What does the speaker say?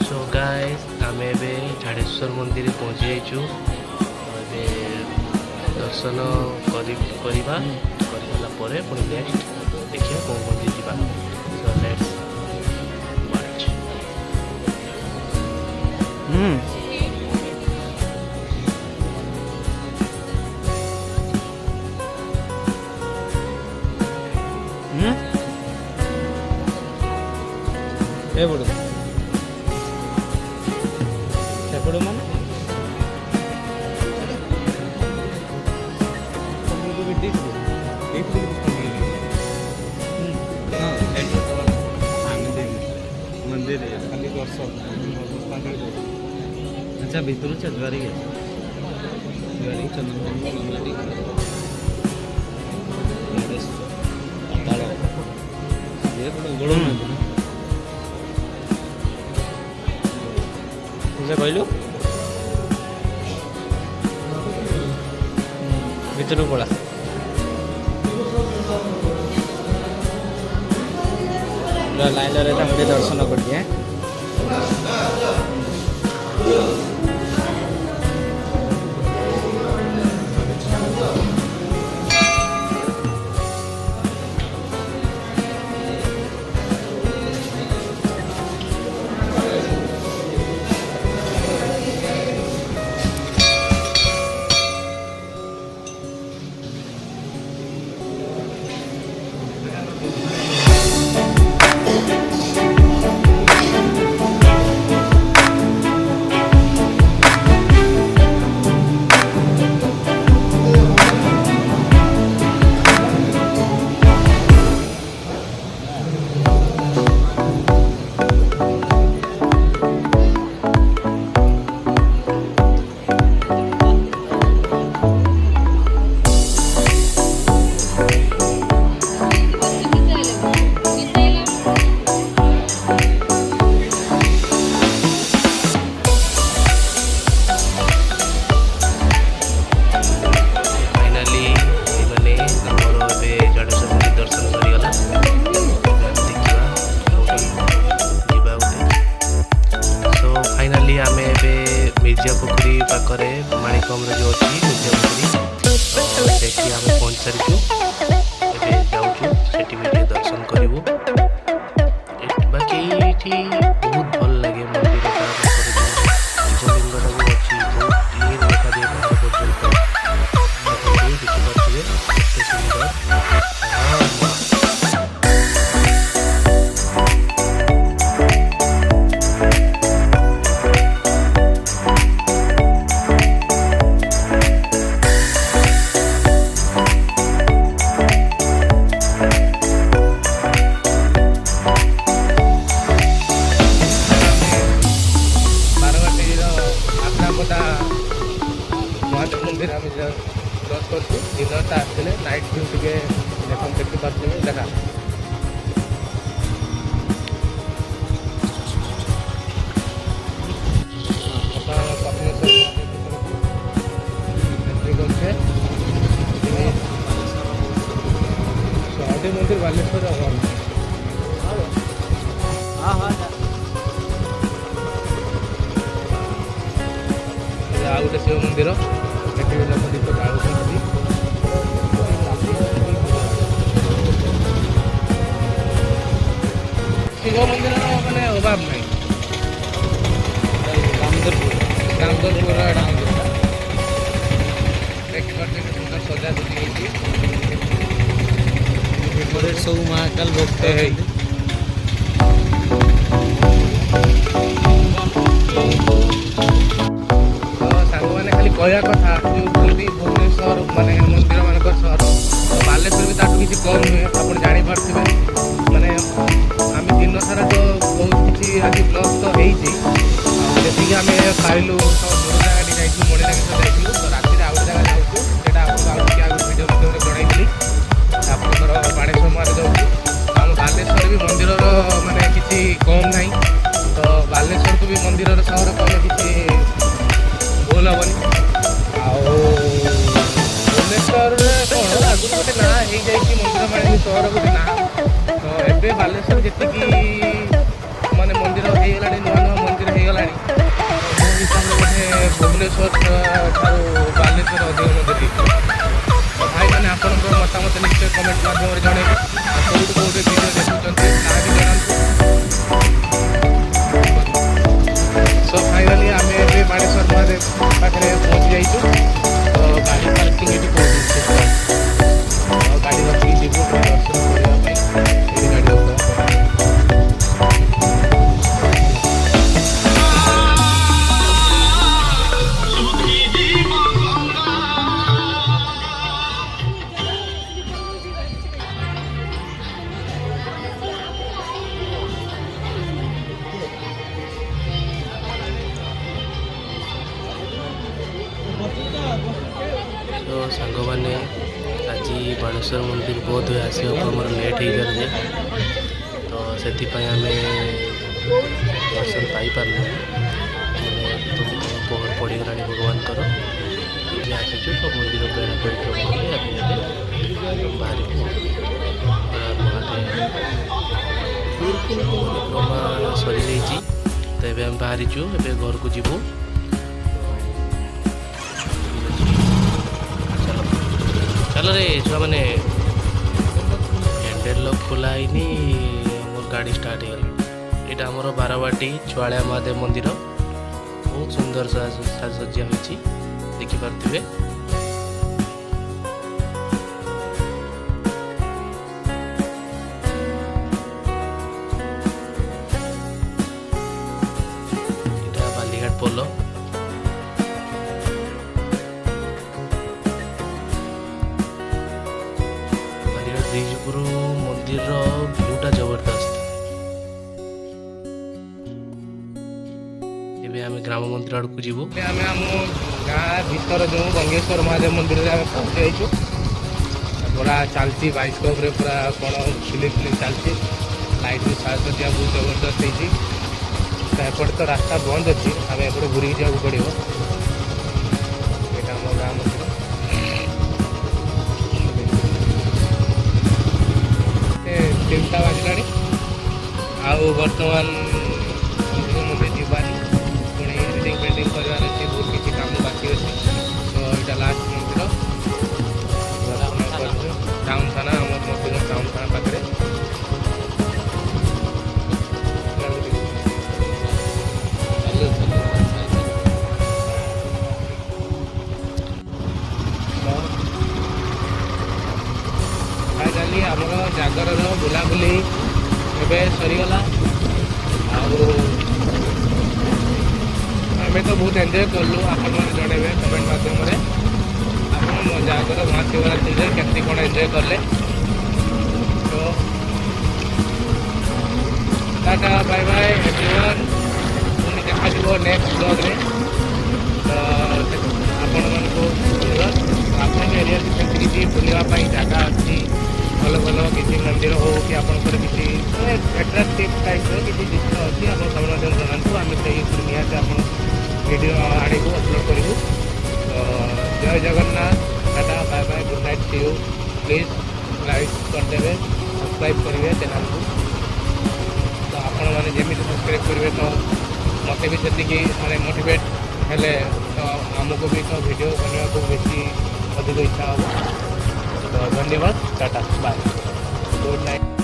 So guys आम एवं झाड़ेश्वर मंदिर पहुँची जाइचु दर्शन करवा पुणी नेक्स्ट देखिए कौन मंदिर जावा सो लेट्स वाच। ఎప్పుడు ఎప్పుడు మనం मंदिर खाली दर्शन अच्छा भितर ज्वारी ज्वारी चंदन कहलु भितर पड़ा लाइन दर्शन कर दिए। मिर्जा पोखरी पाखे माणिकम जो अच्छी मिर्जा पोखरी देखिए आम पहुँच सारी जाऊँ से दर्शन करूँ बाकी ये बहुत भल लगे मंदिर लिंगटा भी अच्छी बहुत ये देखा दिए देखिए सुंदर मंदिर आम क्रस कर दिनटा आसते नाइट व्यू टे देखते देखिए देखा मंदिर बालेश्वर गोटे शिव मंदिर लोक दीप जाऊँगी शिव मंदिर मानने अभाव नहीं रामदरपुर सुंदर सजा सजी सब महाकाल भक्त है कहया कथा जो भुवनेश्वर माने मंदिर मान सहर बालेश्वर भी ताकू किसी कम नुहे आप जापारे माने आम दिन सारा जो बहुत किसी आज ब्लॉग तो होती आम पाइलु सब दूर जगह जाइलु मणिनागेश्वर जाइलु तो राति आउ जगह जाऊँ से भिडियो जनईली आपंकर बाणेश्वर मारे जाऊँ आम बालेश्वर भी मंदिर माने किसी कम ना तो बालेश्वर को भी मंदिर सहर कले किसी भूल हेनी भुवनेश्वर कौन आगुरी गोटे ना हो जाए मंदिर माणी सहर गोटे ना तो एवं बालेश्वर जी माने मंदिर हो नुआ नुआ मंदिर ସାଙ୍ଗମାନେ ଆଜି ବାଣେଶ୍ୱର ମନ୍ଦିର ବୋଧ ହୁଏ ଆସିବାକୁ ଆମର ଲେଟ୍ ହେଇଯାଉଛି, ତ ସେଥିପାଇଁ ଆମେ ଦର୍ଶନ ପାଇପାରିଲୁ। ପହର ପଡ଼ିଗଲାଣି ଭଗବାନଙ୍କର। ଏବେ ଆସିଛୁ ତ ମନ୍ଦିର ବେଢ଼ା ପରିକ୍ରମା କରି ଆମେ ଏବେ ବାହାରିବୁ। ପରିକ୍ରମା ସରିଯାଇଛି, ତ ଏବେ ଆମେ ବାହାରିଛୁ, ଏବେ ଘରକୁ ଯିବୁ। ଚାଲରେ ଛୁଆମାନେ। ହ୍ୟାଣ୍ଡେଲ ଲକ୍ ଖୋଲା ହେଇନି, ଆମର ଗାଡ଼ି ଷ୍ଟାର୍ଟ ହେଇଗଲା। ଏଇଟା ଆମର ବାରବାଟୀ ଛୁଆଳିଆ ମହାଦେବ ମନ୍ଦିର। ବହୁତ ସୁନ୍ଦର ସାଜସଜ୍ଜା ହୋଇଛି, ଦେଖିପାରୁଥିବେ। ଏଇଟା ବାଲିଘାଟ ପୋଲ। ବ୍ରିଜ ଉପରୁ ମନ୍ଦିରର ଭିଉଟା ଜବରଦସ୍ତ। ଏବେ ଆମେ ଗ୍ରାମ ମନ୍ଦିର ଆଡ଼କୁ ଯିବୁ। ଆମେ ଆମ ଗାଁ ଭିତର ଯେଉଁ ଗଙ୍ଗେଶ୍ୱର ମହାଦେବ ମନ୍ଦିରରେ ଆମେ ପହଞ୍ଚି ଯାଇଛୁ। ପୁରା ଚାଲିଛି ବାଇସ୍କୋପ୍ରେ, ପୁରା କ'ଣ ଫିଲ୍ମ ଚାଲିଛି। ଲାଇଟ୍ ବି ସାଜସଜ୍ଜା ବହୁତ ଜବରଦସ୍ତ ହେଇଛି। ତ ଏପଟେ ତ ରାସ୍ତା ବନ୍ଦ ଅଛି, ଆମେ ଏପଟେ ଘୁରିକି ଯିବାକୁ ପଡ଼ିବ। ଏଇଟା ଆମ ଗାଁ ମନ୍ଦିର। 3ଟା ବାଜିଲାଣି, ଆଉ ବର୍ତ୍ତମାନ ମନ୍ଦିର ଯିବାନି, ପୁଣି ଏଡ଼ିଟିଂ ପେଣ୍ଟିଂ କରିବାର ଅଛି, ବହୁତ କିଛି କାମ ବାକି ଅଛି। ତ ଏଇଟା ଲାଷ୍ଟ ମନ୍ଦିର ଟାଉନ ଥାନା, ଆମର ମନ୍ଦିର ଟାଉନ ଥାନା ପାଖରେ। ଫାଇନାଲି ଆମର ଜାଗରର ବୁଲାବୁଲି ଏବେ ସରିଗଲା। ଆଉ ଆମେ ତ ବହୁତ ଏନ୍ଜୟ କଲୁ। ଆପଣମାନେ ଜଣାଇବେ କମେଣ୍ଟ ମାଧ୍ୟମରେ ଆପଣ ଜାଗର ମହାଶିବରାତ୍ରିରେ କେମିତି କ'ଣ ଏନ୍ଜୟ କଲେ। ତ ଟାଟା ବାଏ ବାଏ ଏଭ୍ରିୱାନ୍। ପୁଣି ଦେଖାଯିବ ନେକ୍ସଟ ବ୍ଲଗ୍ରେ। ତ ଆପଣମାନଙ୍କୁ ଆପଣଙ୍କ ଏରିଆରେ ସେମିତି କିଛି ବୁଲିବା ପାଇଁ ଜାଗା ଅଛି, ଭଲ ଭଲ କିଛି ମନ୍ଦିର ହଉ କି ଆପଣଙ୍କର କିଛି ଆଟ୍ରାକ୍ଟିଭ ଟାଇପ୍ର କିଛି ଜିନିଷ ଅଛି, ଆପଣ ସମୟ ମଧ୍ୟ ଜଣାନ୍ତୁ। ଆମେ ସେଇ ଉପରେ ନିହାତି ଆପଣ ଭିଡ଼ିଓ ଆଣିବୁ, ଅପଲୋଡ଼ କରିବୁ। ତ ଜୟ Jagannath, tata bye bye, good night, see you. Please like କରିଦେବେ, ସବସ୍କ୍ରାଇବ୍ କରିବେ ଚ୍ୟାନେଲକୁ। ତ ଆପଣମାନେ ଯେମିତି ସବସ୍କ୍ରାଇବ୍ କରିବେ ତ ମୋତେ ବି ସେତିକି ମାନେ ମୋଟିଭେଟ୍ ହେଲେ ତ ଆମକୁ ବି ତ ଭିଡ଼ିଓ ବନେଇବାକୁ ବେଶୀ ଅଧିକ ଇଚ୍ଛା ହେବ। ତ ଧନ୍ୟବାଦ, ଟାଟା ବାଏ, ଗୁଡ୍ ନାଇଟ୍।